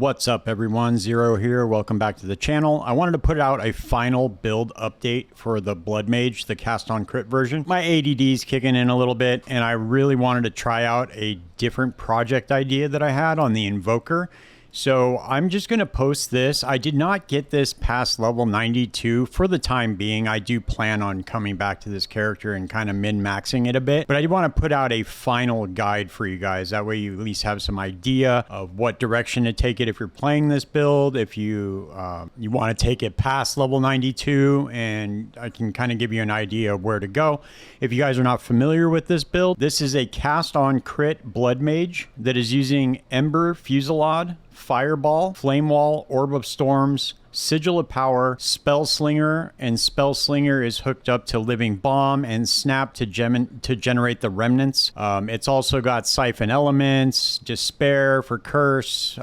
What's up everyone, Zero here, welcome back to the channel. I wanted to put out a final build update for the Blood Mage, the cast on crit version. My ADD's kicking in a little bit and I really wanted to try out a different project idea that I had on the Invoker. So I'm just going to post this. I did not get this past level 92 for the time being. I do plan on coming back to this character and kind of min-maxing it a bit, but I want to put out a final guide for you guys. That way you at least have some idea of what direction to take it if you're playing this build, if you want to take it past level 92, and I can kind of give you an idea of where to go. If you guys are not familiar with this build, this is a cast on crit Blood Mage that is using Ember, Fusillade, Fireball, Flame Wall, Orb of Storms, Sigil of Power, Spell Slinger, and Spell Slinger is hooked up to Living Bomb and Snap to generate the remnants. It's also got Siphon Elements, Despair for Curse.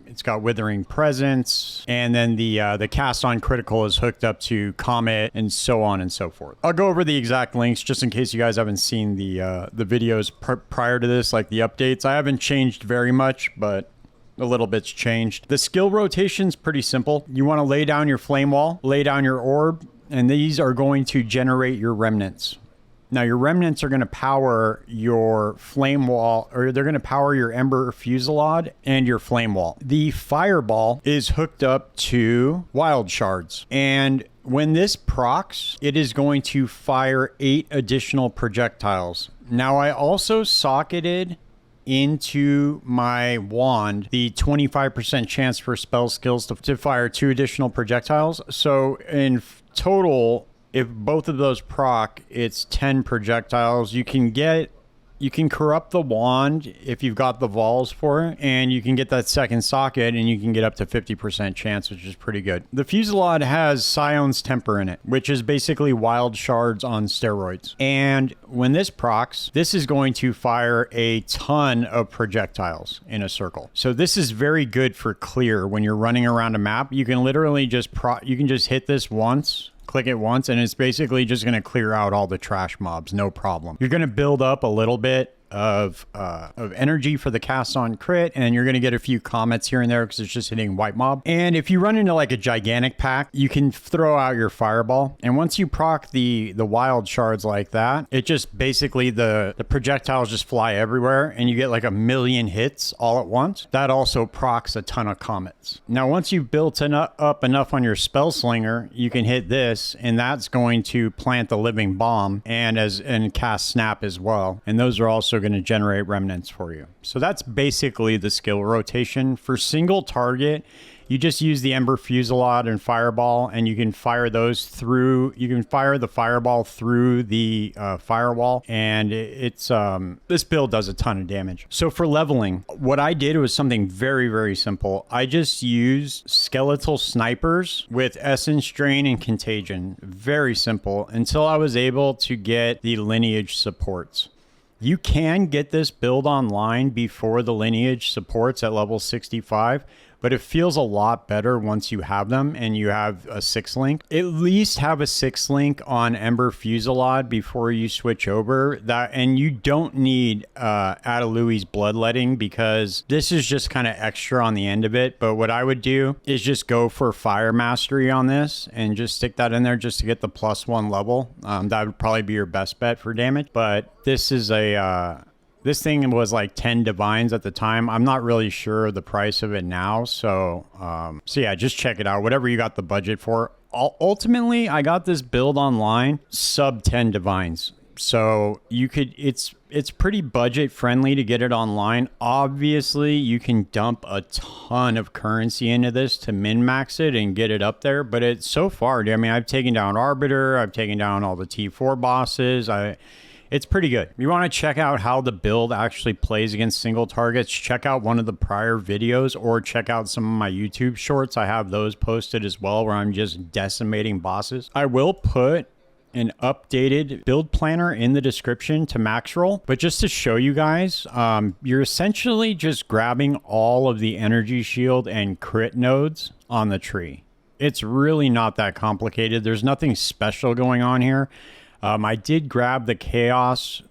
It's got Withering Presence, and then the cast on critical is hooked up to Comet, and so on and so forth. I'll go over the exact links just in case you guys haven't seen the videos prior to this, like the updates. I haven't changed very much, but a little bit's changed. The skill rotation's pretty simple. You want to lay down your Flame Wall, lay down your Orb, and these are going to generate your remnants. Now your remnants are going to power your Flame Wall, or they're going to power your Ember Fusillade and your Flame Wall. The Fireball is hooked up to Wild Shards, and when this procs, it is going to fire 8 additional projectiles. Now I also socketed into my wand the 25% chance for spell skills to fire 2 additional projectiles. So in total, if both of those proc, it's 10 projectiles. You can corrupt the wand if you've got the vols for it, and you can get that second socket, and you can get up to 50% chance, which is pretty good. The Fusillade has Scion's Temper in it, which is basically Wild Shards on steroids. And when this procs, this is going to fire a ton of projectiles in a circle. So this is very good for clear when you're running around a map. You can literally just hit this once, click it once, and it's basically just going to clear out all the trash mobs, no problem. You're going to build up a little bit of energy for the cast on crit, and you're going to get a few comets here and there because it's just hitting white mob. And if you run into like a gigantic pack, you can throw out your Fireball, and once you proc the Wild Shards like that, it just basically the projectiles just fly everywhere, and you get like 1,000,000 hits all at once. That also procs a ton of comets. Now once you've built up enough on your Spell Slinger, you can hit this, and that's going to plant the Living Bomb and cast Snap as well, and those are also going to generate remnants for you. So that's basically the skill rotation. For single target, you just use the Ember Fusillade and Fireball, and you can fire those through. You can fire the Fireball through the firewall, and this build does a ton of damage. So for leveling, what I did was something very, very simple. I just used Skeletal Snipers with Essence Drain and Contagion. Very simple, until I was able to get the lineage supports. You can get this build online before the lineage supports at level 65, but it feels a lot better once you have them and you have a 6-link. At least have a 6-link on Ember Fusillade before you switch over. And you don't need Adalui's Bloodletting, because this is just kind of extra on the end of it. But what I would do is just go for Fire Mastery on this and just stick that in there just to get the +1 level. That would probably be your best bet for damage. But this is this thing was like 10 divines at the time. I'm not really sure the price of it now. So yeah, just check it out. Whatever you got the budget for. Ultimately, I got this build online sub 10 divines. So you could, it's pretty budget friendly to get it online. Obviously, you can dump a ton of currency into this to min-max it and get it up there. But it's so far, I mean, I've taken down Arbiter. I've taken down all the T4 bosses. It's pretty good. If you want to check out how the build actually plays against single targets, check out one of the prior videos, or check out some of my YouTube shorts. I have those posted as well, where I'm just decimating bosses. I will put an updated build planner in the description to Maxroll, but just to show you guys, you're essentially just grabbing all of the energy shield and crit nodes on the tree. It's really not that complicated. There's nothing special going on here. I did grab the Chaos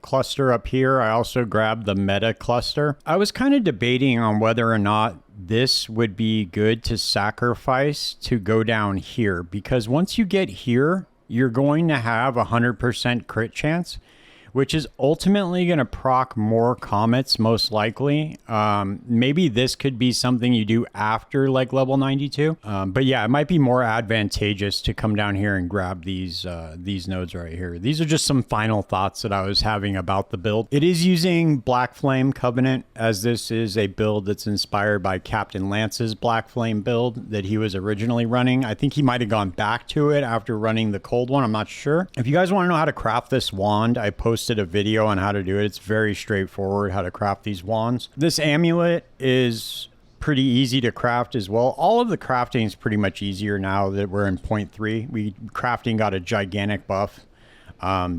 cluster up here. I also grabbed the Meta cluster. I was kind of debating on whether or not this would be good to sacrifice to go down here, because once you get here, you're going to have 100% crit chance, which is ultimately going to proc more comets, most likely. Maybe this could be something you do after like level 92. But yeah, it might be more advantageous to come down here and grab these nodes right here. These are just some final thoughts that I was having about the build. It is using Black Flame Covenant, as this is a build that's inspired by Captain Lance's Black Flame build that he was originally running. I think he might have gone back to it after running the cold one. I'm not sure. If you guys want to know how to craft this wand, I posted a video on how to do it. It's very straightforward how to craft these wands. This amulet is pretty easy to craft as well. All of the crafting is pretty much easier now that we're in 0.3. Crafting got a gigantic buff.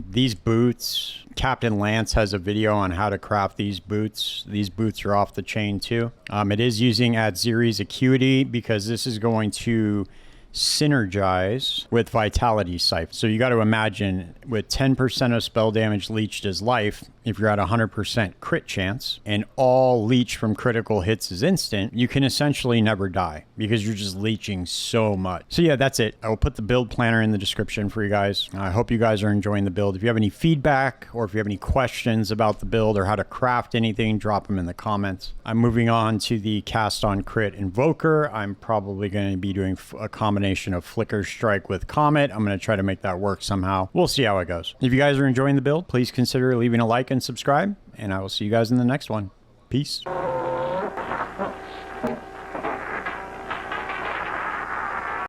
These boots, Captain Lance has a video on how to craft these boots. These boots are off the chain too. It is using Adziri's Acuity because this is going to synergize with Vitality Siphon. So you got to imagine with 10% of spell damage leeched as life, if you're at 100% crit chance and all leech from critical hits is instant, you can essentially never die because you're just leeching so much. So yeah, that's it. I will put the build planner in the description for you guys. I hope you guys are enjoying the build. If you have any feedback or if you have any questions about the build or how to craft anything, drop them in the comments. I'm moving on to the cast on crit invoker. I'm probably going to be doing a combination of Flicker Strike with Comet. I'm going to try to make that work somehow. We'll see how it goes. If you guys are enjoying the build, please consider leaving a like and subscribe, and I will see you guys in the next one. Peace.